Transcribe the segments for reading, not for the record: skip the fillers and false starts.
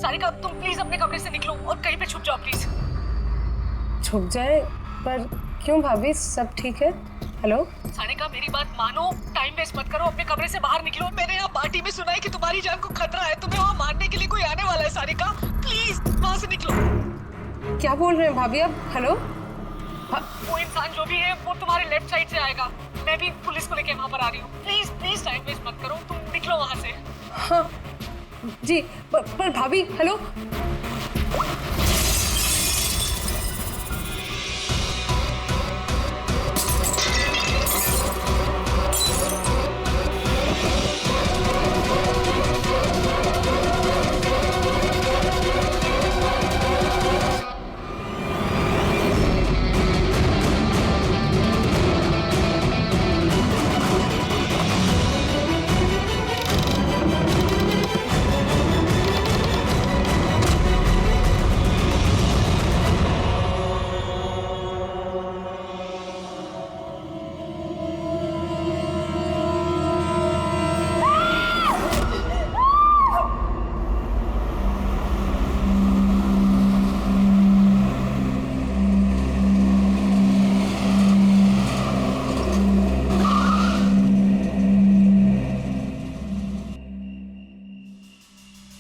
सारिका तुम प्लीज अपने कमरे से निकलो और कहीं पे छुप जाओ प्लीज। छुप जाए? पर क्यों भाभी, सब ठीक है? हेलो सारिका मेरी बात मानो, टाइम वेस्ट मत करो, अपने कमरे से बाहर निकलो। मैंने यहाँ पार्टी में सुना है कि तुम्हारी जान को खतरा है, तुम्हें वहाँ मारने के लिए कोई आने वाला है। सारिका प्लीज वहाँ से निकलो। क्या बोल रहे हैं भाभी आप? हेलो वो इंसान जो भी है वो तुम्हारे लेफ्ट साइड से आएगा। मैं भी पुलिस को लेके वहाँ पर आ रही हूँ। प्लीज प्लीज टाइम वेस्ट मत करो, तुम निकलो वहाँ से। हाँ जी, पर भाभी हेलो।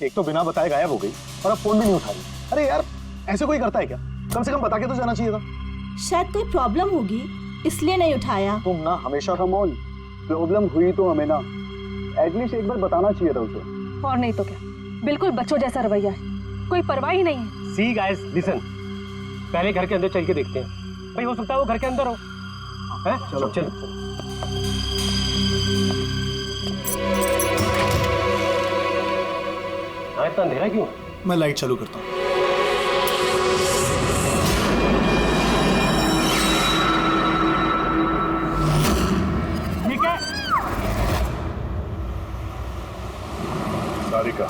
एक तो बिना बताए गायब हो गई और अब फोन भी नहीं उठा रही। अरे यार ऐसे कोई करता है क्या? कम से कम बता के तो जाना चाहिए था। शायद कोई प्रॉब्लम होगी इसलिए नहीं उठाया। तुम ना हमेशा कमोल, प्रॉब्लम हुई तो हमें ना एटलीस्ट एक बार बताना चाहिए था उसे। और नहीं तो क्या, बिल्कुल बच्चों जैसा रवैया है, कोई परवाह ही नहीं है। सी गाइस लिसन, पहले घर के अंदर चल के देखते हैं। भाई हो सकता है वो घर के अंदर हो। हैं? चलो चलो। इतना अंधेरा क्यों? मैं लाइट चालू करता हूँ। ठीक है। सारिका,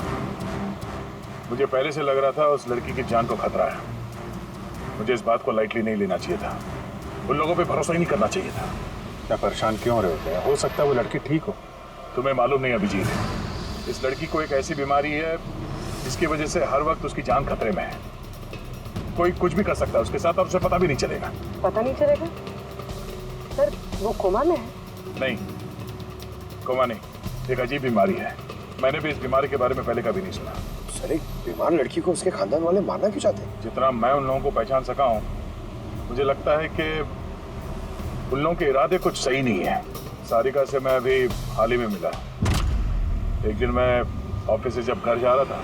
मुझे पहले से लग रहा था उस लड़की की जान को खतरा है। मुझे इस बात को लाइटली नहीं लेना चाहिए था, उन लोगों पे भरोसा ही नहीं करना चाहिए था। क्या परेशान क्यों हो रहे होते हैं? हो सकता है वो लड़की ठीक हो। तुम्हें मालूम नहीं अभिजीत, इस लड़की को एक ऐसी बीमारी है जिसकी वजह से हर वक्त उसकी जान खतरे में है। कोई कुछ भी कर सकता है उसके साथ और उसे पता भी नहीं चलेगा। पता नहीं चलेगा? सर वो कोमा में है? नहीं, कोमा नहीं, एक अजीब बीमारी है। मैंने भी इस बीमारी के बारे में पहले कभी नहीं सुना। सर एक बीमार लड़की को उसके खानदान वाले मारना क्यों चाहते हैं? जितना मैं उन लोगों को पहचान सका हूँ, मुझे लगता है कि उन लोगों के इरादे कुछ सही नहीं है। सारिका से मैं अभी हाल ही में मिला। एक दिन मैं ऑफिस से जब घर जा रहा था,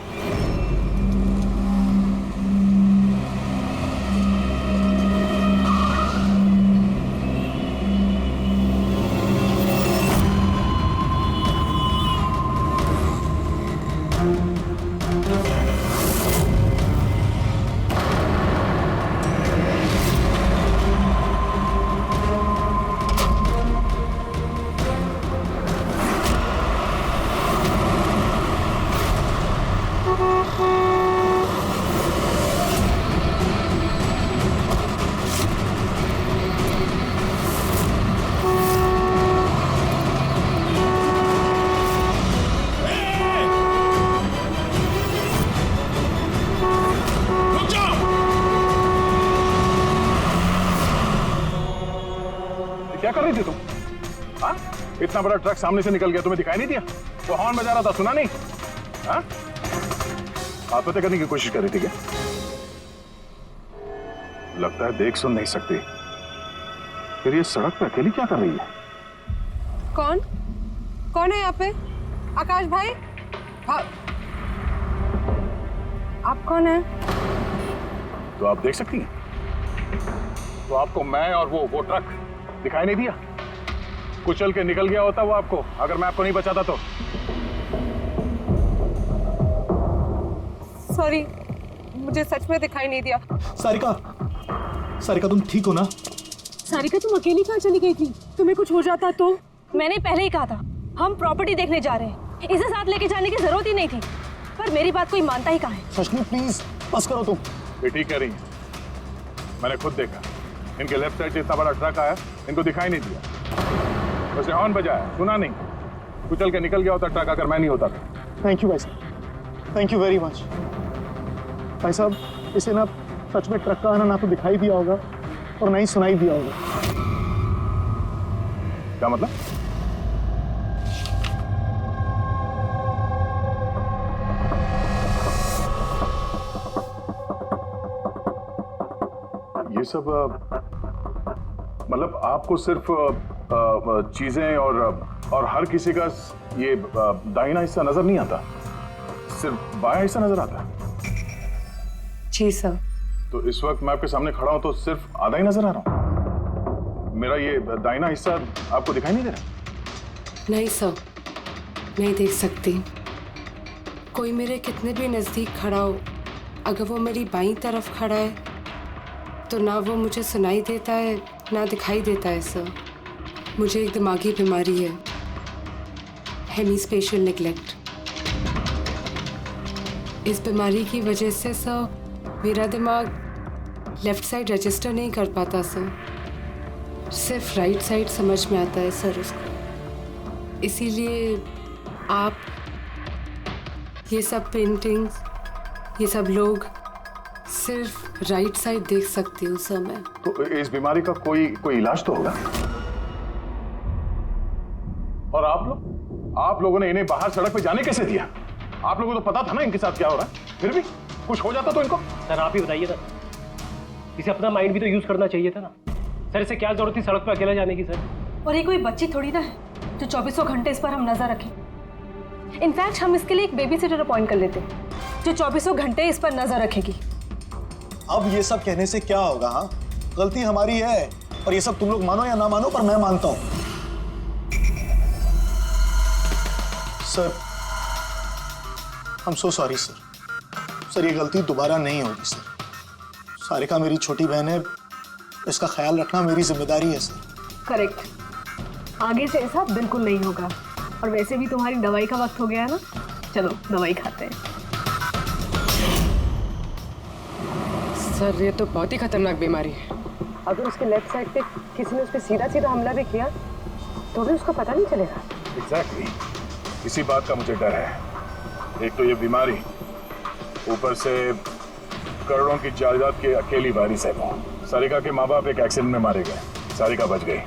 क्या कर रही थी तुम? हाँ? इतना बड़ा ट्रक सामने से निकल गया, तुम्हें दिखाई नहीं दिया? वो हॉर्न बजा रहा था, सुना नहीं? हाँ? आत्महत्या करने की कोशिश कर रही थी क्या? लगता है देख सुन नहीं सकती। फिर ये सड़क पे अकेली क्या कर रही है? कौन कौन है यहाँ पे? आकाश भाई? आप कौन है? तो आप देख सकती हैं? तो आपको मैं और वो ट्रक दिखाई नहीं दिया? कुचल के निकल गया होता वो आपको, अगर मैं आपको नहीं बचाता तो। सॉरी, मुझे सच में दिखाई नहीं दिया। सारिका तुम ठीक हो ना? सारिका तुम अकेली कहाँ चली गई थी? तुम्हें कुछ हो जाता तो? मैंने पहले ही कहा था हम प्रॉपर्टी देखने जा रहे हैं, इसे साथ लेके जाने की जरूरत ही नहीं थी, पर मेरी बात कोई मानता ही कहाँ है। सचनी प्लीज बस करो तुम। ये ठीक कह रही है, मैंने खुद देखा। इनके लेफ्ट साइड से इतना बड़ा ट्रक आया, इनको दिखाई नहीं दिया। उसने हॉर्न बजाया, सुना नहीं, कुचल के निकल गया होता ट्रक अगर मैं नहीं होता तो। थैंक यू भाई साहब, थैंक यू वेरी मच। भाई साहब, इसे ना सच में ट्रक का आना ना तो दिखाई दिया होगा और ना ही सुनाई दिया होगा। क्या मतलब? ये सब मतलब आपको सिर्फ चीजें और हर किसी का ये दाहिना हिस्सा नजर नहीं आता, सिर्फ बायां हिस्सा नजर आता है। जी सर। तो इस वक्त मैं आपके सामने खड़ा हूं तो सिर्फ आधा ही नजर आ रहा हूं। मेरा ये दाहिना हिस्सा आपको दिखाई नहीं दे रहा? नहीं सर, नहीं देख सकती। कोई मेरे कितने भी नज़दीक खड़ा हो, अगर वो मेरी बाईं तरफ खड़ा है तो ना वो मुझे सुनाई देता है ना दिखाई देता है सर। मुझे एक दिमागी बीमारी है, हेमीस्पेशियल नेग्लेक्ट। इस बीमारी की वजह से सर मेरा दिमाग लेफ़्ट साइड रजिस्टर नहीं कर पाता सर, सिर्फ राइट साइड समझ में आता है सर उसको। इसीलिए आप ये सब पेंटिंग्स, ये सब लोग सिर्फ राइट साइड देख सकती हूँ सर मैं। तो इस बीमारी का कोई इलाज तो होगा। और आप लोगों ने इन्हें बाहर सड़क पे जाने कैसे दिया? आप लोगों को तो पता था ना इनके साथ क्या हो रहा है, फिर भी कुछ हो जाता तो इनको। सर आप ही बताइए ना, इसे अपना माइंड भी तो यूज करना चाहिए था ना। सर इसे क्या जरूरत थी सड़क पे अकेला जाने की सर? और ये कोई बच्ची थोड़ी ना है जो 24 घंटे इस पर हम नजर रखें। इनफैक्ट हम इसके लिए एक बेबी सिटर अपॉइंट कर लेते जो 24 घंटे इस पर नजर रखेगी। अब ये सब कहने से क्या होगा? हाँ, गलती हमारी है और ये सब तुम लोग मानो या ना मानो, पर मैं मानता हूं। Sir, I am so sorry sir. Sir, ये गलती दोबारा नहीं होगी सर। सारिका मेरी छोटी बहन है, इसका ख्याल रखना मेरी जिम्मेदारी है सर। करेक्ट, आगे से ऐसा बिल्कुल नहीं होगा। और वैसे भी तुम्हारी दवाई का वक्त हो गया है ना, चलो दवाई खाते हैं। सर ये तो बहुत ही खतरनाक बीमारी है। अगर उसके लेफ्ट साइड पे किसी ने उस पर सीधा हमला भी किया तो भी उसको पता नहीं चलेगा। एग्जैक्टली, इसी बात का मुझे डर है। एक तो ये बीमारी, ऊपर से करोड़ों की जायदाद के अकेली वारिस है वो। सारिका के माँ बाप एक एक्सीडेंट में मारे गए, सारिका बच गई,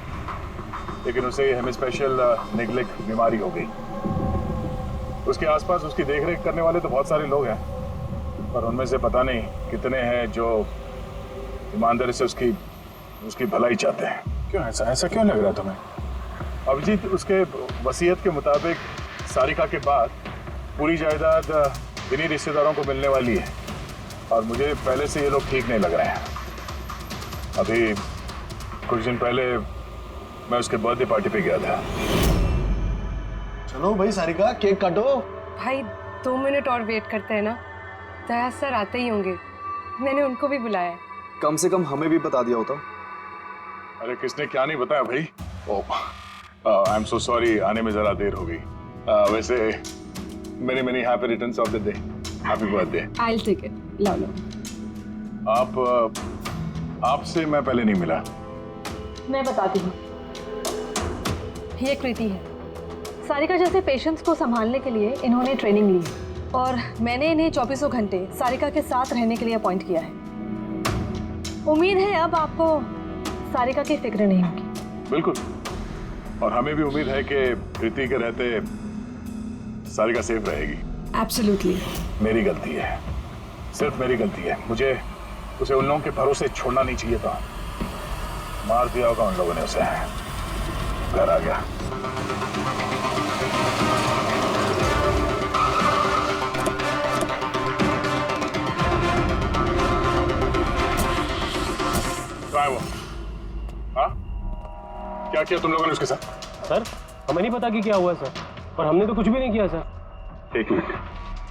लेकिन उसे हेमीस्पेशियल नेग्लेक्ट बीमारी हो गई। उसके आसपास उसकी देखरेख करने वाले तो बहुत सारे लोग हैं, पर उनमें से पता नहीं कितने हैं जो ईमानदारी से उसकी भलाई चाहते हैं। क्यों ऐसा क्यों लग रहा तुम्हें? अभिजीत, उसके वसीयत के मुताबिक सारिका के बाद पूरी जायदाद इन्हीं रिश्तेदारों को मिलने वाली है, और मुझे पहले से ये लोग ठीक नहीं लग रहे हैं। अभी कुछ दिन पहले मैं उसके बर्थडे पार्टी पे गया था। चलो भाई सारिका, केक काटो। भाई 2 मिनट और वेट करते हैं ना, दया सर आते ही होंगे। मैंने उनको भी बुलाया है। कम से कम हमें भी बता दिया होता। अरे किसने क्या नहीं बताया भाई। आई एम सो सॉरी, आने में जरा देर हो गई। वैसे many happy returns of the day, happy birthday. I will take it, लो लो। आपसे मैं पहले नहीं मिला। मैं बताती हूँ, ये कृति है। सारिका जैसे पेशेंट्स को संभालने के लिए इन्होंने ट्रेनिंग ली है और मैंने इन्हें 24 घंटे सारिका के साथ रहने के लिए अपॉइंट किया है। उम्मीद है अब आपको सारिका की फिक्र नहीं होगी। बिल्कुल, और हमें भी उम्मीद है कि कृति के रहते सारिका सेफ रहेगी। एब्सोल्युटली। मेरी गलती है, सिर्फ मेरी गलती है। मुझे उसे उन लोगों के भरोसे छोड़ना नहीं चाहिए था। मार दिया होगा उन लोगों ने उसे। घर आ गया। कहाँ है वो? हाँ? क्या किया तुम लोगों ने उसके साथ? सर हमें नहीं पता कि क्या हुआ सर, और हमने तो कुछ भी नहीं किया सर। एक मिनट,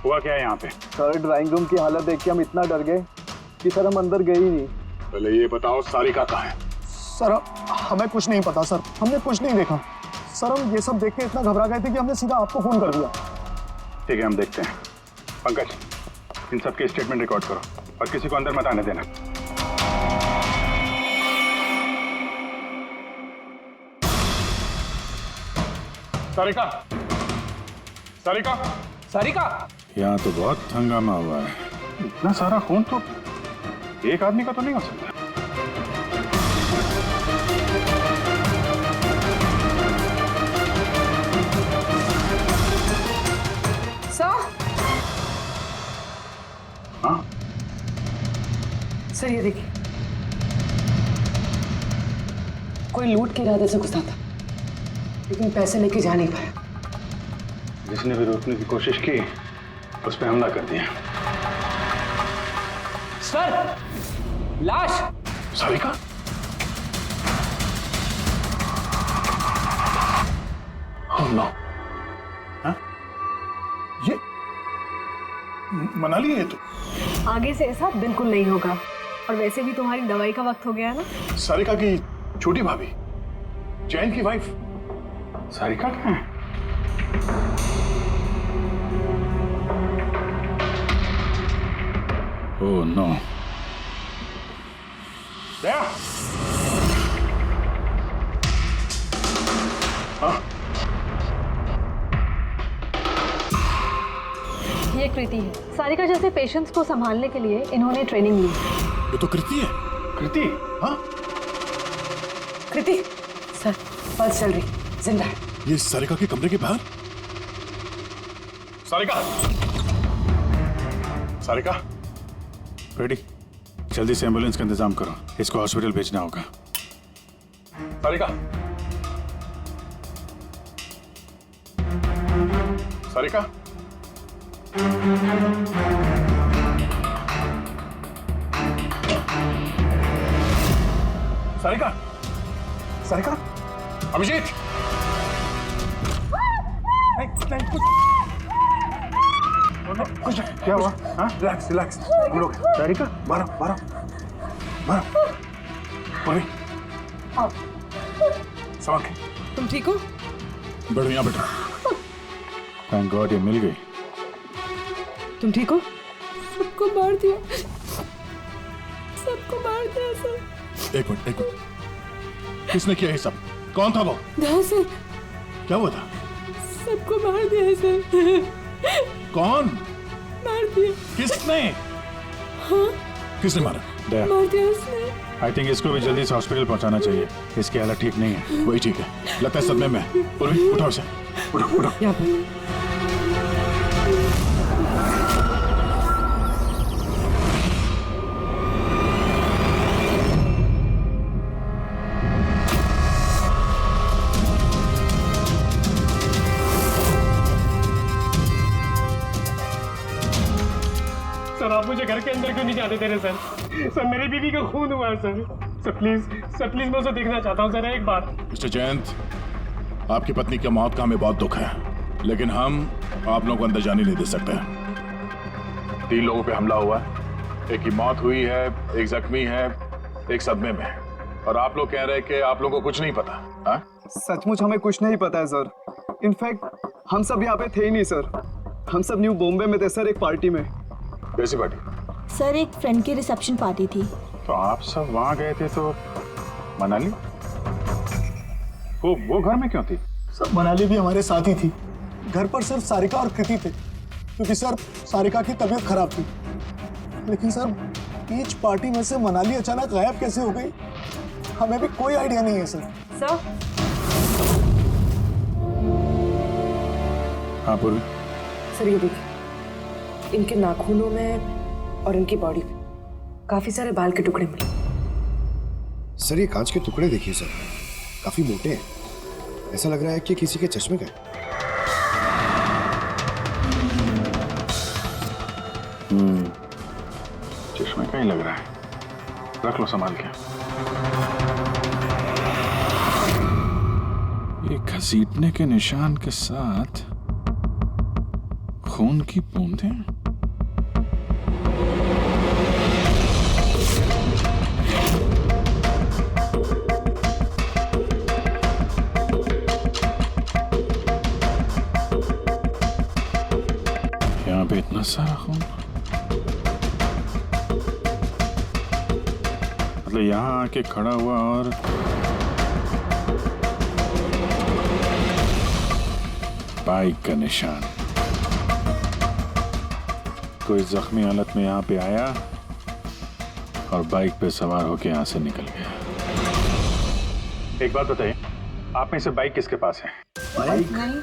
हुआ क्या है यहाँ पे? सर ड्राइंग रूम की हालत देख के हम इतना डर गए कि सर हम अंदर गए ही नहीं। पहले ये बताओ सारिका कहाँ है? सर, हमें कुछ नहीं पता सर, हमने कुछ नहीं देखा सर। हम ये सब देख के इतना घबरा गए थे कि हमने सीधा आपको फोन कर दिया। ठीक है, हम देखते हैं। पंकज, इन सबके स्टेटमेंट रिकॉर्ड करो और किसी को अंदर मत आने देना। सारिका, सारिका, सारिका! यहाँ तो बहुत हंगामा हुआ है। इतना सारा खून तो एक आदमी का तो नहीं हो सकता। सर हाँ सर ये देखिए, कोई लूट के इरादे से घुसा था लेकिन पैसे लेके जा नहीं पाया। जिसने भी रोकने की कोशिश की उस पर हमला कर दिया। सर लाश। सारिका? Oh no. हाँ? ये मनाली है तो? आगे से ऐसा बिल्कुल नहीं होगा। और वैसे भी तुम्हारी दवाई का वक्त हो गया है ना। सारिका की छोटी भाभी, जैन की वाइफ सारिका कहाँ है? Oh no. दया! हाँ? ये कृति है। सारिका जैसे पेशेंट्स को संभालने के लिए इन्होंने ट्रेनिंग ली। ये तो कृति है। कृति? हाँ? कृति सर, पल्स चल रही, जिंदा है। ये सारिका के कमरे के बाहर? सारिका! सारिका? रेडी? जल्दी से एम्बुलेंस का इंतजाम करो, इसको हॉस्पिटल भेजना होगा। सारिका! सारिका? सारिका? सारिका? अभिजीत! कुछ क्या हुआ? हाँ? Relax relax. हम लोग सारिका बारह पूर्वी संभाल के। तुम ठीक हो? बैठो यहाँ बैठो। थैंक गॉड ये मिल गई। तुम ठीक हो? सबको मार दिया, सबको मार दिया सर। एक मिनट किसने किया ये सब? कौन था वो? सर क्या हुआ था? सबको मार दिया सर। कौन मार दिया? किसने? हाँ? किसने मारा? दया, मार दिया उसने। आई थिंक इसको भी जल्दी से हॉस्पिटल पहुंचाना चाहिए। इसकी हालत ठीक नहीं है। वही ठीक है, लगता है सदमे में है। पूर्वी उठाओ इसे, उठाओ। यहाँ पर सर, आप मुझे घर के अंदर क्यों नहीं जाने दे रहे सर? सर मेरी बीवी का खून हुआ है सर प्लीज मैं उसे देखना चाहता हूँ सर एक बार। मिस्टर जयंत, आपकी पत्नी की मौत का हमें बहुत दुख है, लेकिन हम आप लोगों को अंदर जाने नहीं दे सकते। 3 लोगों पे हमला हुआ है, एक की मौत हुई है, एक जख्मी है, एक सदमे में, और आप लोग कह रहे हैं कि आप लोगों को कुछ नहीं पता। हाँ? सचमुच हमें कुछ नहीं पता है सर। इनफैक्ट हम सब यहाँ पे थे ही नहीं सर। हम सब न्यू बॉम्बे में थे सर, एक पार्टी में। कैसी पार्टी? सर एक फ्रेंड की रिसेप्शन पार्टी थी। तो आप सब वहां गए थे तो मनाली वो घर में क्यों थी? सर मनाली भी हमारे साथ ही थी। घर पर सिर्फ सारिका और कृति थे, क्योंकि सर सारिका की तबीयत खराब थी। लेकिन सर बीच पार्टी में से मनाली अचानक गायब कैसे हो गई, हमें भी कोई आइडिया नहीं है सर। सर हाँ पूर्वी। सर ये देखिए, इनके नाखूनों में और इनकी बॉडी में काफी सारे बाल के टुकड़े मिले। सर ये कांच के टुकड़े देखिए सर, काफी मोटे हैं। ऐसा लग रहा है कि किसी के चश्मे का है। चश्मे का ही लग रहा है। रख लो संभाल के। ये घसीटने के निशान के साथ खून की बूंदें। यहाँ पे इतना सारा खून, मतलब यहाँ आके खड़ा हुआ और बाइक का निशान। कोई जख्मी हालत में यहाँ पे आया और बाइक पे सवार होके यहाँ से निकल गया। एक बात बताइए, आप में से बाइक किसके पास है? बाइक नहीं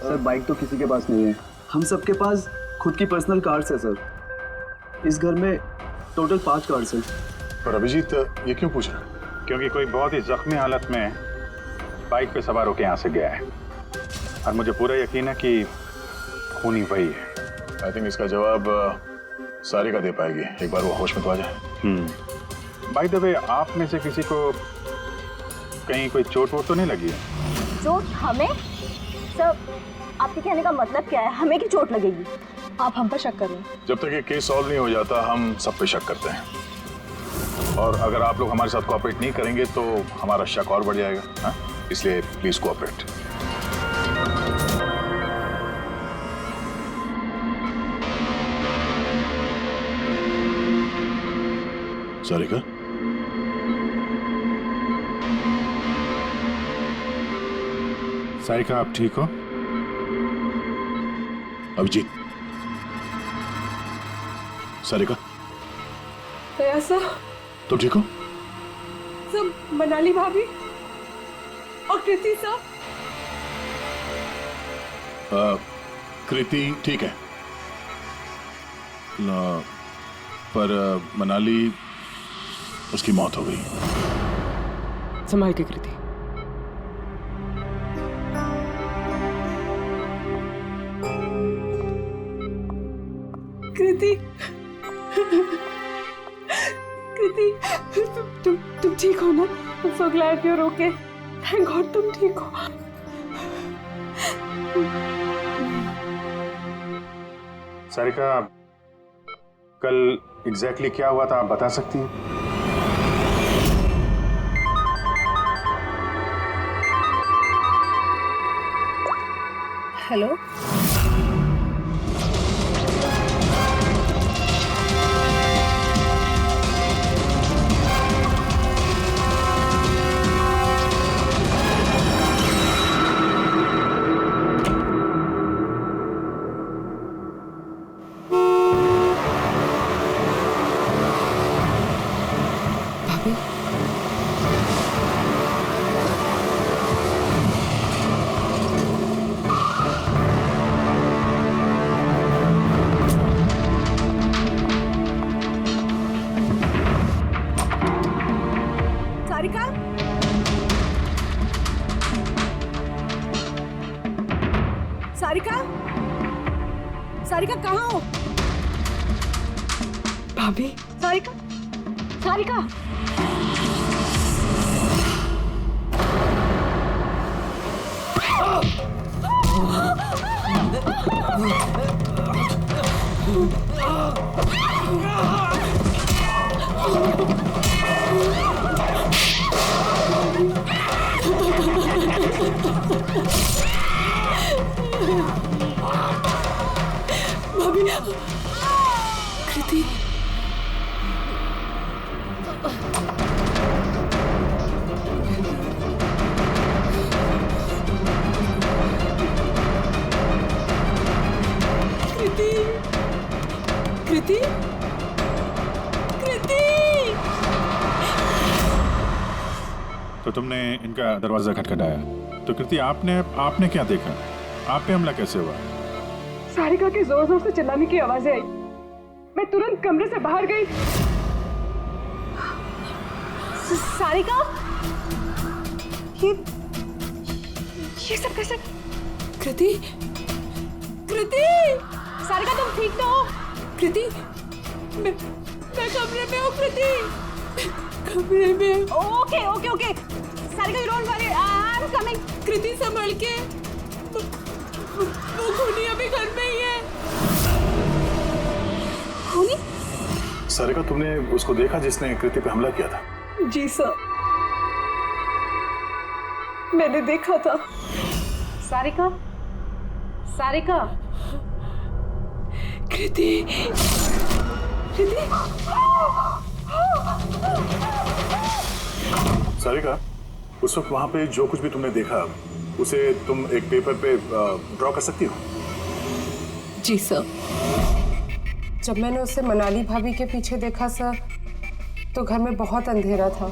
सर, बाइक तो किसी के पास नहीं है। हम सबके पास खुद की पर्सनल कार्स है सर। इस घर में टोटल 5 कार्स हैं। पर अभिजीत ये क्यों पूछ रहा? क्योंकि कोई बहुत ही जख्मी हालत में बाइक पे सवार होके यहाँ से गया है और मुझे पूरा यकीन है कि खूनी वही है। आई थिंक इसका जवाब सारिका दे पाएगी। एक बार वो होश में तो आ जाए। बाय द वे, आप में से किसी को कहीं कोई चोट वोट तो नहीं लगी है? चोट हमें? सर, आपके कहने का मतलब क्या है? हमें की चोट लगेगी? आप हम पर शक कर रहे हैं? जब तक ये केस सॉल्व नहीं हो जाता हम सब पे शक करते हैं, और अगर आप लोग हमारे साथ कोऑपरेट नहीं करेंगे तो हमारा शक और बढ़ जाएगा। हाँ? इसलिए प्लीज कोऑपरेट। सारिका, सारिका आप ठीक हो? अभिजीत, सारिका ऐसा तुम ठीक हो? सब मनाली भाभी और कृति साहब। कृति ठीक है, पर मनाली उसकी मौत हो गई। संभाल के कृति। कृति, कृति, तुम ठीक हो ना? I'm so glad you're okay. Thank God तुम ठीक हो। सारिका, कल एग्जैक्टली क्या हुआ था आप बता सकती हैं? हेलो, सारिका? सारिका? सारिका कहाँ हो? भाभी, सारिका? सारिका? भाभी, कृति, कृति, कृति, कृति। तो तुमने इनका दरवाजा खटखटाया, तो कृति आपने क्या देखा? आप पे हमला कैसे हुआ? सारिका के जोर जोर से चिल्लाने की आवाजें आई। मैं तुरंत कमरे से बाहर गई। सारिका? ये सब कैसे? कृति, कृति, सारिका तुम ठीक तो हो? कृति, मैं कमरे में हूँ। कृति, कमरे में। Okay okay okay Sarika, you don't worry, I am coming. Kriti संभल के, वो खूनी अभी घर में ही है। खूनी? सारिका, तुमने उसको देखा जिसने कृति पे हमला किया था? जी सर, मैंने देखा था। सारिका, सारिका, कृति, कृति। सारिका, उस वक्त वहां पे जो कुछ भी तुमने देखा उसे तुम एक पेपर पे ड्रॉ कर सकती हो? जी सर। जब मैंने उसे मनाली भाभी के पीछे देखा सर, तो घर में बहुत अंधेरा था।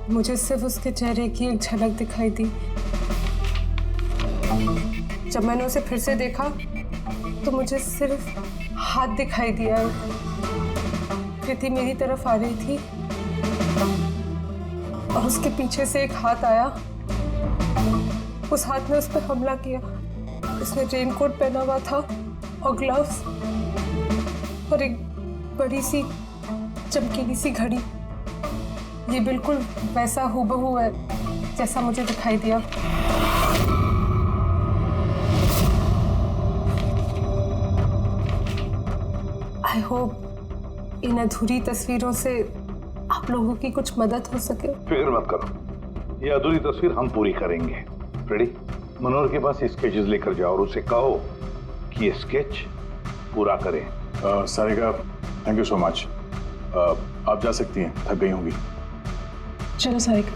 मुझे सिर्फ उसके चेहरे की एक झलक दिखाई दी। जब मैंने उसे फिर से देखा तो मुझे सिर्फ हाथ दिखाई दिया। कृति मेरी तरफ आ रही थी और उसके पीछे से एक हाथ आया। उस हाथ ने उस पर हमला किया। उसने रेनकोट पहना हुआ था और ग्लव्स और एक बड़ी सी चमकीली सी घड़ी। ये बिल्कुल वैसा हूबहू है जैसा मुझे दिखाई दिया। आई होप इन अधूरी तस्वीरों से आप लोगों की कुछ मदद हो सके। फिक्र मत करो, ये अधूरी तस्वीर हम पूरी करेंगे। रेडी? मनोहर के पास स्केचेस लेकर जाओ और उसे कहो कि ये स्केच पूरा करें। Sarika, thank you so much. आप जा सकती हैं, थक गई होंगी। चलो सारिका।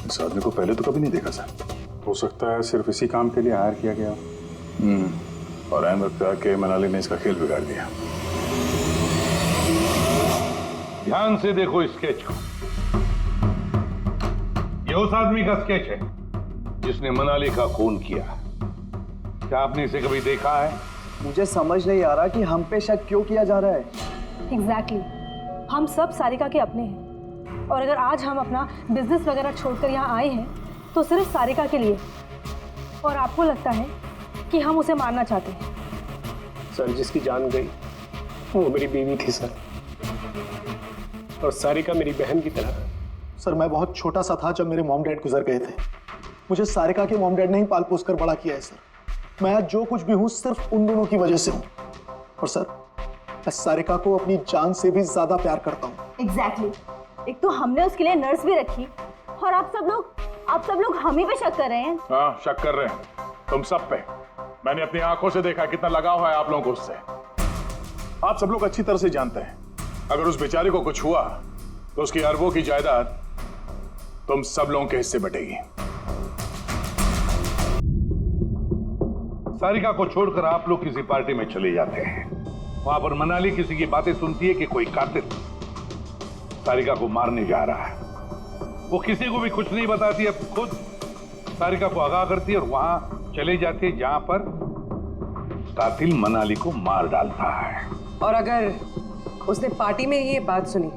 इस आदमी को पहले तो कभी नहीं देखा सर। हो सकता है सिर्फ इसी काम के लिए हायर किया गया। और ऐन वक्त आके मनाली ने इसका खेल बिगाड़ दिया। ध्यान से देखो स्केच को। ये उस आदमी का स्केच है जिसने मनाली का खून किया। क्या आपने इसे कभी देखा है? मुझे समझ नहीं आ रहा कि हम पे शक क्यों किया जा रहा है। एग्जैक्टली, हम सब सारिका के अपने हैं और अगर आज हम अपना बिजनेस वगैरह छोड़कर यहाँ आए हैं तो सिर्फ सारिका के लिए। और आपको लगता है कि हम उसे मारना चाहते हैं? सर, जिसकी जान गई वो मेरी बीवी थी सर, और सारिका मेरी बहन की तरह। सर, मैं बहुत छोटा सा था जब मेरे मॉम डैड गुजर गए थे। मुझे सारिका के मॉम डैड ने ही पाल पोस कर बड़ा किया है सर। मैं आज जो कुछ भी हूँ सिर्फ उन दोनों की वजह से हूँ। और सर, मैं सारिका को अपनी जान से भी ज्यादा प्यार करता हूँ। एग्जैक्टली। एक तो हमने उसके लिए नर्स भी रखी और आप सब लोग हम ही पे शक कर रहे हैं। हाँ, शक कर रहे हैं तुम सब पे। मैंने अपनी आंखों से देखा कितना लगाव है आप लोगों को उससे। आप सब लोग अच्छी तरह से जानते हैं, अगर उस बेचारे को कुछ हुआ तो उसकी अरबों की जायदाद तुम सब लोगों के हिस्से बटेगी। सारिका को छोड़कर आप लोग किसी पार्टी में चले जाते हैं। वहां पर मनाली किसी की बातें सुनती है कि कोई कातिल सारिका को मारने जा रहा है। वो किसी को भी कुछ नहीं बताती, अब खुद सारिका को आगाह करती है और वहां चले जाती है जहां पर कातिल मनाली को मार डालता है। और अगर उसने पार्टी में ये बात सुनी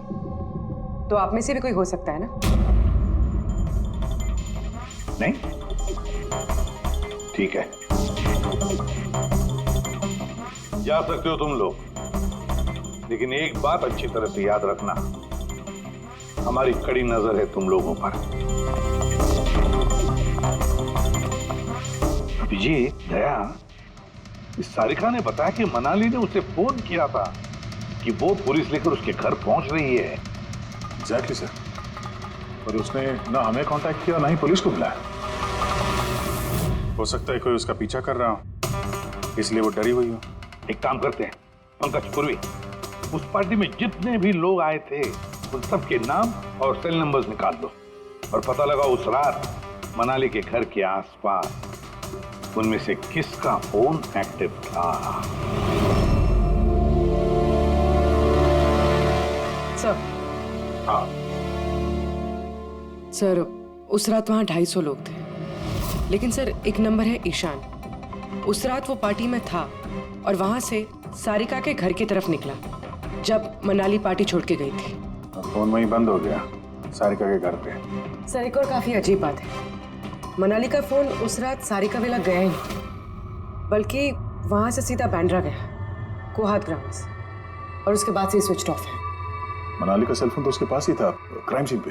तो आप में से भी कोई हो सकता है ना? नहीं? ठीक है, जा सकते हो तुम लोग, लेकिन एक बात अच्छी तरह से याद रखना, हमारी कड़ी नजर है तुम लोगों पर। विजय, दया, इस सारिका ने बताया कि मनाली ने उसे फोन किया था कि वो पुलिस लेकर उसके घर पहुंच रही है। एग्जैक्टली सर, पर उसने ना हमें कांटेक्ट किया ना ही पुलिस को बुलाया। हो सकता है कोई उसका पीछा कर रहा हो, इसलिए वो डरी हुई हो। एक काम करते हैं पंकज, पूर्वी, उस पार्टी में जितने भी लोग आए थे उन सबके नाम और सेल नंबर्स निकाल दो और पता लगा उस रात मनाली के घर के आसपास उनमें से किसका फोन एक्टिव था। सर, हाँ सर, उस रात वहाँ 250 लोग थे, लेकिन सर एक नंबर है ईशान। उस रात वो पार्टी में था और वहाँ से सारिका के घर की तरफ निकला जब मनाली पार्टी छोड़ के गई थी। फोन वहीं बंद हो गया सारिका के घर पे। सर, एक और काफी अजीब बात है, मनाली का फोन उस रात सारिका विला गया ही नहीं, बल्कि वहाँ से सीधा बांद्रा गया, कोहात ग्राउंड्स, और उसके बाद से स्विच ऑफ है। मनाली का सेलफोन तो उसके पास ही था क्राइम सीन पे।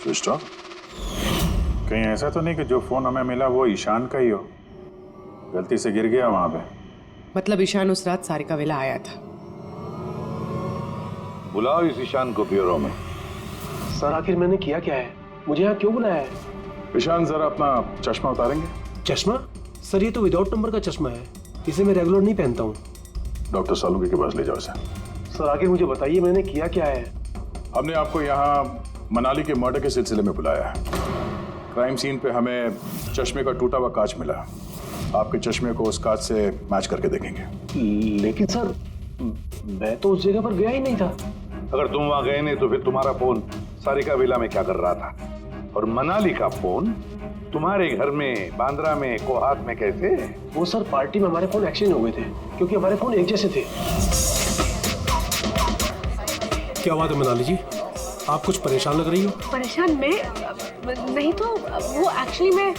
Switch off? कहीं ऐसा तो नहीं कि जो फोन हमें मिला वो ईशान का ही हो, गलती से गिर गया वहां पे? मतलब ईशान उस रात सारिका विला आया था। बुलाओ इस ईशान को ब्यूरो में। सर, आखिर मैंने किया क्या है? मुझे यहाँ क्यों बुलाया है? ईशान, जरा अपना चश्मा उतारेंगे? चश्मा? सर, ये तो विदाउट नंबर का चश्मा है। इसे मैं रेगुलर नहीं पहनता हूँ। डॉक्टर सालुंके के पास ले जाओ इसे। सर आगे मुझे बताइए मैंने किया क्या है? हमने आपको यहाँ मनाली के मर्डर के सिलसिले में बुलाया है। क्राइम सीन पे हमें चश्मे का टूटा हुआ कांच मिला। आपके चश्मे को उस कांच से मैच करके देखेंगे। लेकिन सर मैं तो उस जगह पर गया ही नहीं था। अगर तुम वहां गए नहीं तो फिर तुम्हारा फोन सारिका विला में क्या कर रहा था? और मनाली का फोन तुम्हारे घर में बांद्रा में कोहात में कैसे? वो सर पार्टी में हमारे फोन एक्सचेंज हो गए थे क्योंकि हमारे फोन एक जैसे थे। क्या बात है मनाली जी, आप कुछ परेशान लग रही हो? परेशान मैं नहीं तो वो एक्चुअली मैं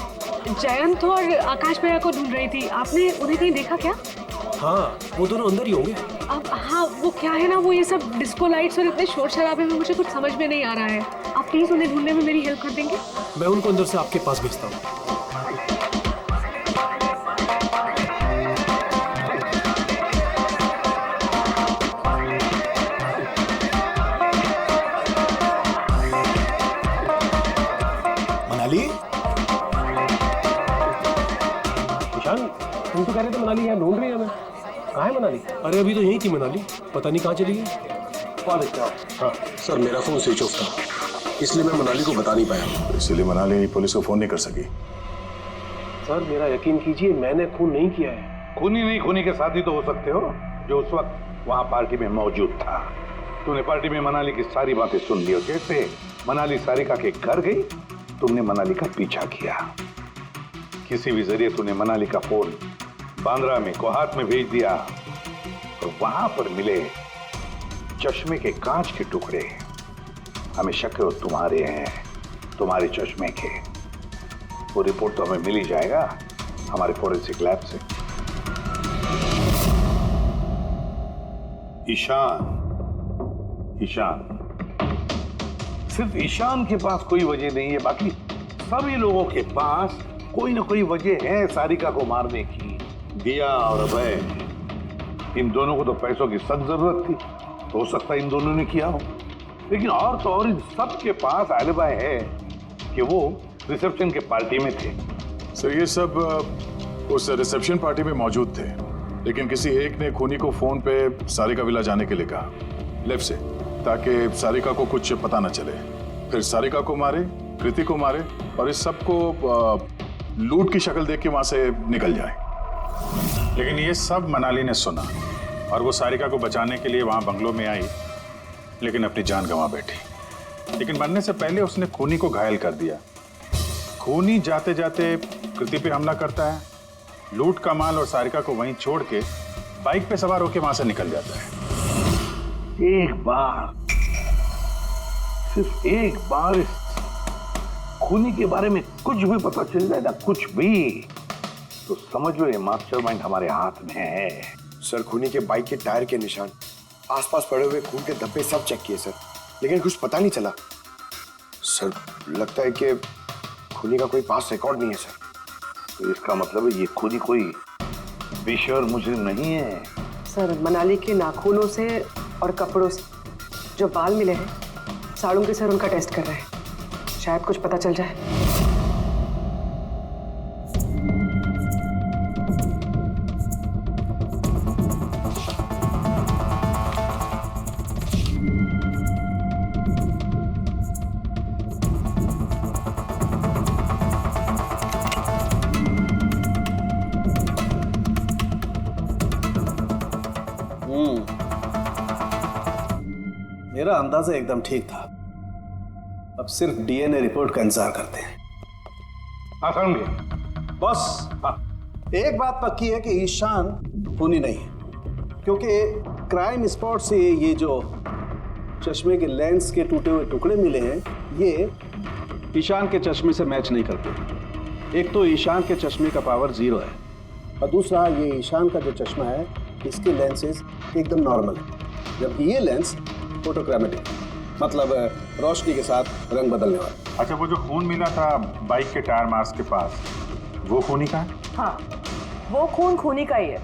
जयंत और आकाश भैया को ढूंढ रही थी। आपने उन्हें कहीं देखा क्या? हाँ वो दोनों अंदर ही होंगे। अब हाँ वो क्या है ना, वो ये सब डिस्को लाइट्स और इतने शोर शराबे में मुझे कुछ समझ में नहीं आ रहा है। आप प्लीज उन्हें ढूंढने में मेरी हेल्प कर देंगे? मैं उनको अंदर से आपके पास भेजता हूँ। मनाली, ईशान तुम तो कह रहे थे मनाली यहाँ ढूंढ रही है हमें। कहाँ है मनाली? अरे अभी तो यहीं थी मनाली, पता नहीं कहाँ चली गई। हाँ सर, मेरा फोन स्विच ऑफ था इसलिए मैं मनाली को बता नहीं पाया। इसलिए मनाली पुलिस को फोन नहीं कर सकी। सर मेरा यकीन कीजिए मैंने खून नहीं किया है। खूनी नहीं खूनी के साथी तो हो सकते हो जो उस वक्त वहां पार्टी में मौजूद था। तूने पार्टी में मनाली की सारी बातें सुन ली और जैसे मनाली सारिका के घर गई तुमने मनाली का पीछा किया। किसी भी जरिए तूने मनाली का फोन बांद्रा में कोहात में भेज दिया और वहां पर मिले चश्मे के कांच के टुकड़े हमें शक है तुम्हारे हैं, तुम्हारे चश्मे के। वो रिपोर्ट तो हमें मिल ही जाएगा हमारे फोरेंसिक लैब से। ईशान सिर्फ ईशान के पास कोई वजह नहीं है, बाकी सभी लोगों के पास कोई ना कोई वजह है सारिका को मारने की। दिया और अभय, इन दोनों को तो पैसों की सख्त जरूरत थी, तो हो सकता है इन दोनों ने किया हो। लेकिन और तो और इन सब के पास एलिबाई है कि वो रिसेप्शन के पार्टी में थे। सर ये सब उस रिसेप्शन पार्टी में मौजूद थे, लेकिन किसी एक ने खूनी को फोन पे सारिका विला जाने के लिए कहा लेफ्ट से, ताकि सारिका को कुछ पता न चले। फिर सारिका को मारे, कृति को मारे और इस सब को लूट की शक्ल देख के वहां से निकल जाए। लेकिन ये सब मनाली ने सुना और वो सारिका को बचाने के लिए वहां बंगलों में आई, लेकिन अपनी जान गंवा बैठी। लेकिन मरने से पहले उसने खूनी को घायल कर दिया। खूनी जाते जाते कृति पे हमला करता है, लूट का माल और सारिका को वहीं छोड़ के बाइक पे सवार होकर वहां से निकल जाता है। एक बार, सिर्फ एक बार इस खूनी के बारे में कुछ भी पता चल जाए ना, कुछ भी, तो समझ लो ये मास्टरमाइंड हमारे हाथ में है। सर खूनी के बाइक के टायर के निशान, आसपास पड़े हुए खून के धब्बे सब चेक किए सर, लेकिन कुछ पता नहीं चला। सर लगता है कि खूनी का कोई पास रिकॉर्ड नहीं है सर। तो इसका मतलब है ये खूनी कोई पेशेवर मुजरिम नहीं है। सर मनाली के नाखूनों से और कपड़ों से जो बाल मिले हैं, सालुंके सर उनका टेस्ट कर रहे हैं, शायद कुछ पता चल जाए। मेरा अंदाजा एकदम ठीक था। अब सिर्फ डीएनए रिपोर्ट का इंतजार करते हैं। बस एक बात पक्की है कि ईशान खूनी नहीं है, क्योंकि क्राइम स्पॉट से ये जो चश्मे के लेंस के टूटे हुए टुकड़े मिले हैं, ये ईशान के चश्मे से मैच नहीं करते। एक तो ईशान के चश्मे का पावर 0 है और दूसरा ये ईशान का जो चश्मा है इसके लेंसेज एकदम नॉर्मल है, जबकि ये लेंस फोटोक्रोमेटिक, मतलब रोशनी के साथ रंग बदलने वाला। अच्छा, वो जो खून मिला था बाइक के टायर मार्क्स के पास, वो खूनी का है? हाँ, वो खून खूनी का ही है,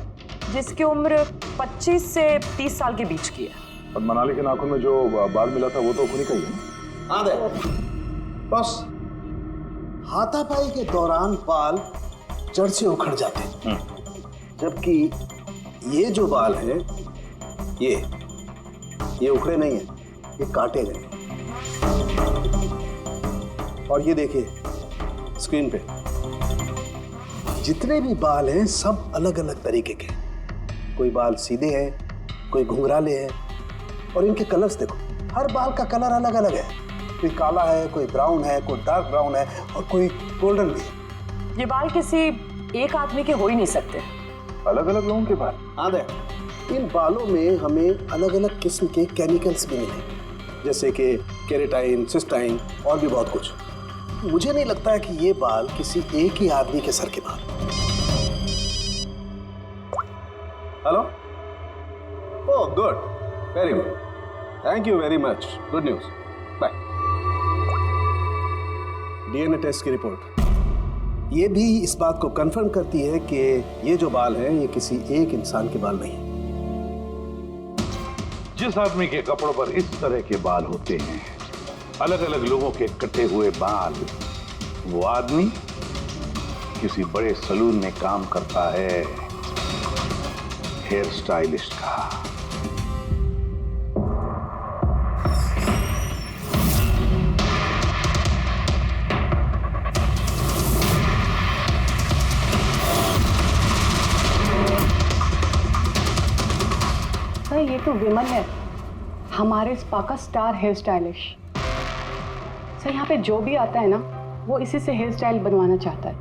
जिसकी उम्र 25 से 30 साल के बीच की है। और मनाली के नाखून में जो बाल मिला था वो तो खूनी का ही है। हाँ दे, बस हाथापाई के दौरान बाल जड़ से उखड़ जाते हैं, जबकि ये जो बाल हैं ये उखड़े नहीं है, ये काटे गए। और ये देखिए स्क्रीन पे जितने भी बाल हैं सब अलग अलग तरीके के। कोई बाल सीधे हैं, कोई घुंघराले हैं, और इनके कलर्स देखो, हर बाल का कलर अलग अलग है। कोई काला है, कोई ब्राउन है, कोई डार्क ब्राउन है और कोई गोल्डन भी है। ये बाल किसी एक आदमी के हो ही नहीं सकते। अलग अलग लोगों के बाल। हाँ देख, इन बालों में हमें अलग अलग किस्म के केमिकल्स भी मिले, जैसे कि केराटिन, सिस्टाइन और भी बहुत कुछ। मुझे नहीं लगता है कि ये बाल किसी एक ही आदमी के सर के बाल। Hello? Oh good, very good, thank you very much, good news, bye. DNA test की रिपोर्ट ये भी इस बात को कंफर्म करती है कि ये जो बाल हैं ये किसी एक इंसान के बाल नहीं। जिस आदमी के कपड़ों पर इस तरह के बाल होते हैं, अलग अलग लोगों के कटे हुए बाल, वो आदमी किसी बड़े सलून में काम करता है, हेयर स्टाइलिस्ट का। सर ये तो विमल है, हमारे स्पा का स्टार हेयर स्टाइलिस्ट। सर यहाँ पे जो भी आता है ना वो इसी से हेयर स्टाइल बनवाना चाहता है।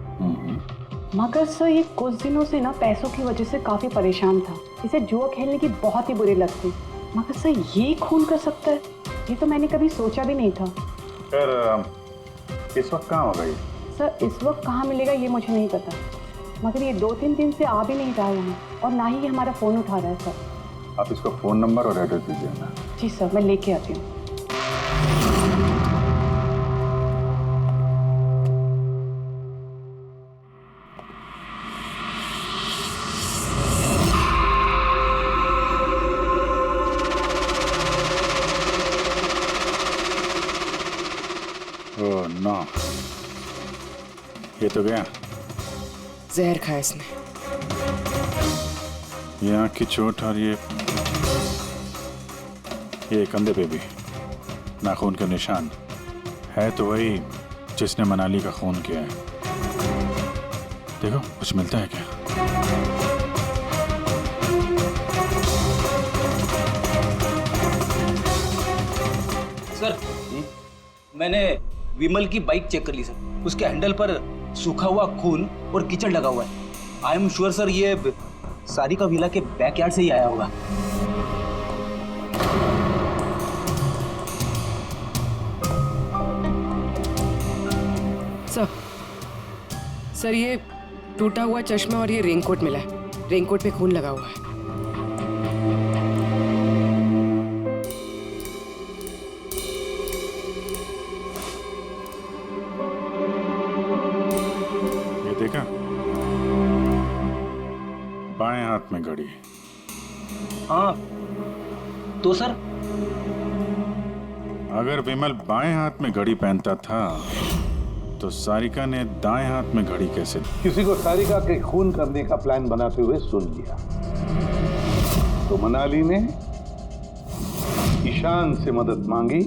मगर सर ये कुछ दिनों से ना पैसों की वजह से काफी परेशान था। इसे जुआ खेलने की बहुत ही बुरी लत थी। मगर सर ये खून कर सकता है, ये तो मैंने कभी सोचा भी नहीं था। फिर इस वक्त कहाँ होगा ये? सर इस वक्त कहाँ मिलेगा ये मुझे नहीं पता, मगर ये 2-3 दिन से आ भी नहीं रहा है यहाँ, और ना ही ये हमारा फोन उठा रहा है। सर आप इसको फोन नंबर और एड्रेस दीजिए ना। जी सर, मैं लेके आती हूँ। ओह नो, ये तो गया। जहर खाया इसने। ये आँख की चोट और ये कंधे पे भी नाखून के निशान है, तो वही जिसने मनाली का खून किया है। देखो कुछ मिलता है क्या? सर मैंने विमल की बाइक चेक कर ली सर, उसके हैंडल पर सूखा हुआ खून और कीचड़ लगा हुआ है। आई एम श्योर सर ये सारिका विला के बैकयार्ड से ही आया होगा। सर ये टूटा हुआ चश्मा और ये रेनकोट मिला है। रेनकोट पे खून लगा हुआ है। ये देखा, बाएं हाथ में घड़ी। हाँ तो सर अगर विमल बाएं हाथ में घड़ी पहनता था तो सारिका ने दाएं हाथ में घड़ी कैसे? किसी को सारिका के खून करने का प्लान बनाते हुए सुन लिया तो मनाली ने ईशान से मदद मांगी।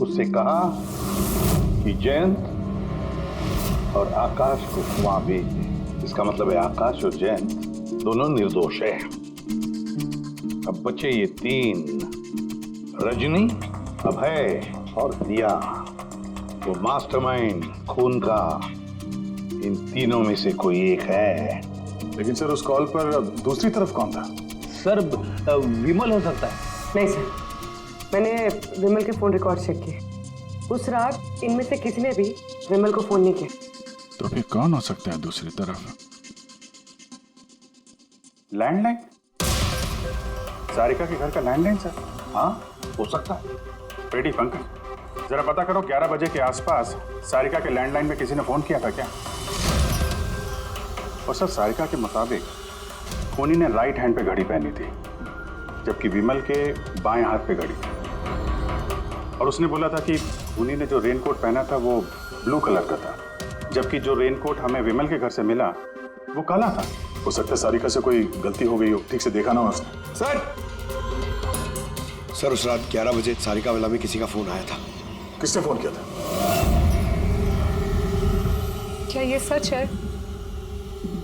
उससे कहा कि जयंत और आकाश को वहां भेज दे। इसका मतलब है आकाश और जयंत दोनों निर्दोष हैं। अब बचे ये 3, रजनी, अभय और दिया। वो मास्टरमाइंड खून का इन तीनों में से कोई एक है। लेकिन सर उस कॉल पर दूसरी तरफ कौन था? सर विमल हो सकता है। नहीं सर, मैंने विमल के फोन रिकॉर्ड चेक किए। उस रात इनमें से किसी ने भी विमल को फोन नहीं किया। तो फिर कौन हो सकता है दूसरी तरफ? लैंडलाइन? सारिका के घर का लैंडलाइन सर? हाँ हो सकता है। बेटी पंकज जरा पता करो 11 बजे के आसपास सारिका के लैंडलाइन में किसी ने फोन किया था क्या? और सर सारिका के मुताबिक खूनी ने राइट हैंड पे घड़ी पहनी थी, जबकि विमल के बाएं हाथ पे घड़ी। और उसने बोला था कि खूनी ने जो रेनकोट पहना था वो ब्लू कलर का था, जबकि जो रेनकोट हमें विमल के घर से मिला वो काला था। हो सकता है सारिका से कोई गलती हो गई हो, ठीक से देखा ना हो उसने। सर उस रात 11 बजे सारिका वाला में किसी का फोन आया था। किसने फोन किया था? क्या ये सच है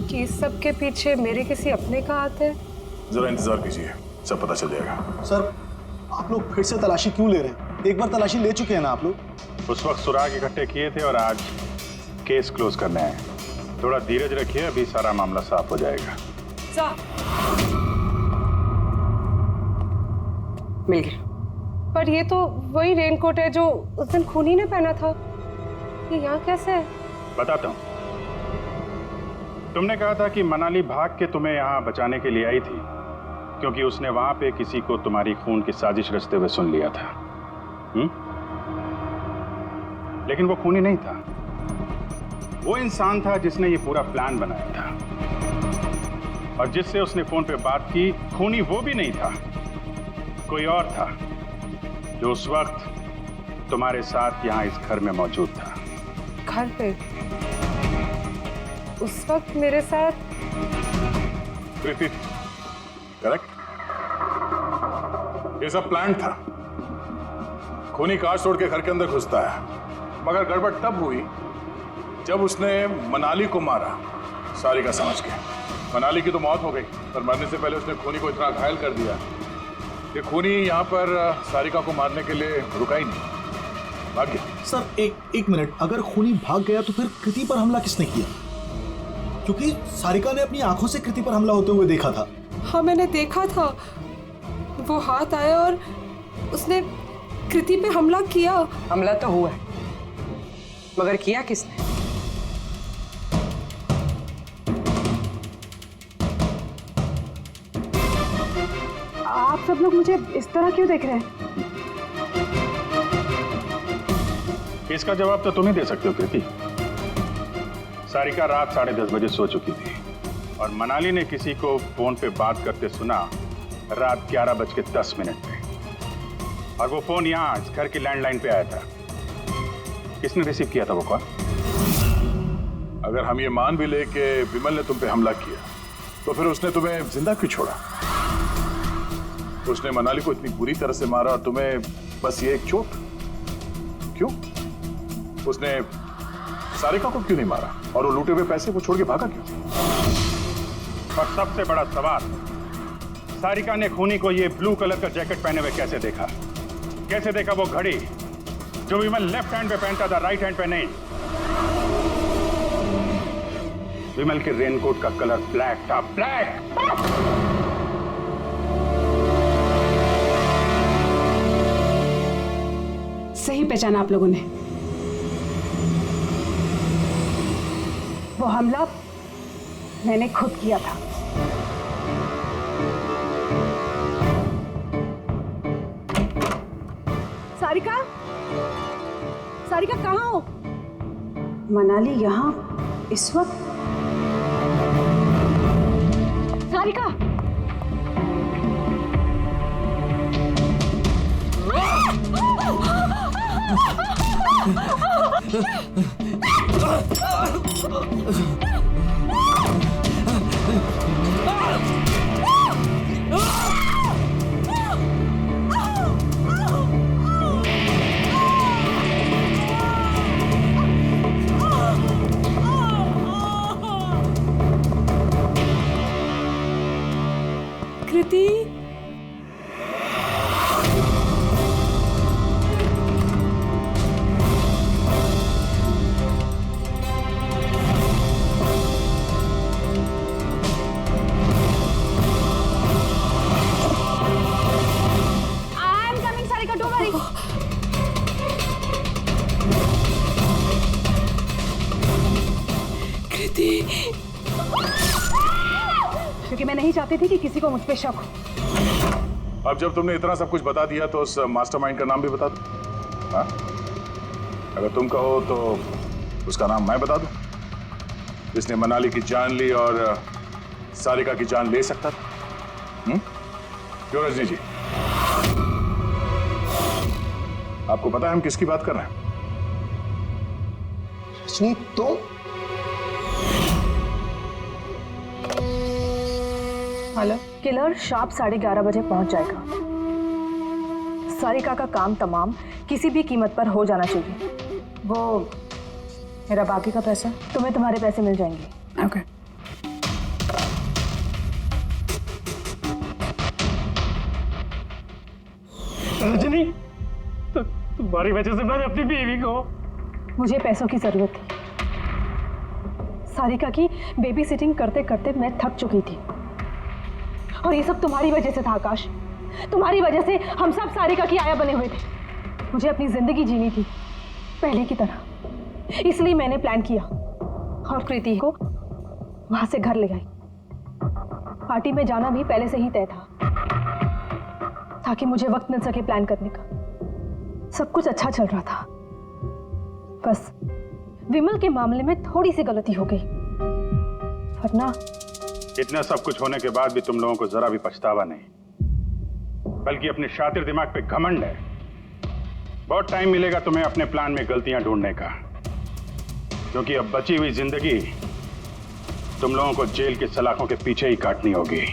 कि इस सब के पीछे मेरे किसी अपने का हाथ है? जरा इंतजार कीजिए, सब पता चल जाएगा। सर आप लोग फिर से तलाशी क्यों ले रहे हैं? एक बार तलाशी ले चुके हैं ना आप लोग। उस वक्त सुराग इकट्ठे किए थे और आज केस क्लोज करने आए। थोड़ा धीरज रखिए, अभी सारा मामला साफ हो जाएगा। मिल गया। पर ये तो वही रेनकोट है जो उस दिन खूनी ने पहना था। ये यहाँ कैसे है? बताता हूँ। तुमने कहा था कि मनाली भाग के तुम्हें यहाँ बचाने के लिए आई थी, क्योंकि उसने वहां पे किसी को तुम्हारी खून की साजिश रचते हुए सुन लिया था। लेकिन वो खूनी नहीं था, वो इंसान था जिसने ये पूरा प्लान बनाया था। और जिससे उसने फोन पे बात की, खूनी वो भी नहीं था, कोई और था जो उस वक्त तुम्हारे साथ यहाँ इस घर में मौजूद था। घर पे? उस वक्त मेरे साथ? कृति, करेक्ट। ये सब प्लान था। खूनी कार तोड़ के घर के अंदर घुसता है, मगर गड़बड़ तब हुई जब उसने मनाली को मारा, सारिका समझ के। मनाली की तो मौत हो गई, पर मरने से पहले उसने खूनी को इतना घायल कर दिया कि खूनी यहाँ पर सारिका को मारने के लिए रुका ही नहीं, भाग गया। सर एक मिनट, अगर खूनी भाग गया तो फिर कृति पर हमला किसने किया? क्योंकि सारिका ने अपनी आंखों से कृति पर हमला होते हुए देखा था। हाँ, मैंने देखा था। वो हाथ आया और उसने कृति पे हमला किया। हमला तो हुआ है, मगर किया किसने? आप सब लोग मुझे इस तरह क्यों देख रहे हैं? इसका जवाब तो तुम ही दे सकते हो कृति। सारिका रात 10:30 बजे सो चुकी थी और मनाली ने किसी को फोन पे बात करते सुना रात 11:10 पे, और वो फोन यहाँ इस घर की लैंडलाइन पे आया था। किसने रिसीव किया था वो कॉल? अगर हम ये मान भी ले कि विमल ने तुम पे हमला किया, तो फिर उसने तुम्हें जिंदा क्यों छोड़ा? उसने मनाली को इतनी बुरी तरह से मारा और तुम्हें बस ये एक चोट क्यों? उसने सारिका को क्यों नहीं मारा और वो लूटे हुए पैसे को छोड़ के भागा क्यों? और सबसे बड़ा सवाल, सारिका ने खूनी को ये ब्लू कलर का जैकेट पहने हुए कैसे देखा? कैसे देखा वो घड़ी जो विमल लेफ्ट हैंड पे पहनता था, राइट हैंड पे नहीं? विमल के रेनकोट का कलर ब्लैक था, ब्लैक। सही पहचाना आप लोगों ने। वो हमला मैंने खुद किया था। सारिका, सारिका कहाँ हो? मनाली यहाँ इस वक्त? सारिका, कृति, क्योंकि मैं नहीं चाहती थी कि किसी को मुझ पे शक हो। अब जब तुमने इतना सब कुछ बता दिया तो उस मास्टरमाइंड का नाम भी बता दो। हाँ? अगर तुम कहो तो उसका नाम मैं बता दूं, जिसने मनाली की जान ली और सारिका की जान ले सकता था। क्यों रजनी जी, आपको पता है हम किसकी बात कर रहे हैं? रजनी, तो हेलो। किलर शार्प 11:30 बजे पहुंच जाएगा। सारिका का काम तमाम किसी भी कीमत पर हो जाना चाहिए। वो मेरा बाकी का पैसा, तुम्हें तुम्हारे पैसे मिल जाएंगे। ओके। रजनी, तो तुम्हारी वजह से मैंने अपनी बीवी को। मुझे पैसों की जरूरत थी। सारिका की बेबी सिटिंग करते करते मैं थक चुकी थी, और ये सब तुम्हारी वजह से था आकाश। तुम्हारी वजह से हम सब सारिका की आया बने हुए थे। मुझे अपनी जिंदगी जीनी थी पहले की तरह, इसलिए मैंने प्लान किया और कृति को वहां से घर ले आई। पार्टी में जाना भी पहले से ही तय था, ताकि मुझे वक्त मिल सके प्लान करने का। सब कुछ अच्छा चल रहा था, बस विमल के मामले में थोड़ी सी गलती हो गई, वरना इतना सब कुछ होने के बाद भी तुम लोगों को जरा भी पछतावा नहीं, बल्कि अपने शातिर दिमाग पे घमंड है। बहुत टाइम मिलेगा तुम्हें अपने प्लान में गलतियां ढूंढने का, क्योंकि अब बची हुई जिंदगी तुम लोगों को जेल की सलाखों के पीछे ही काटनी होगी।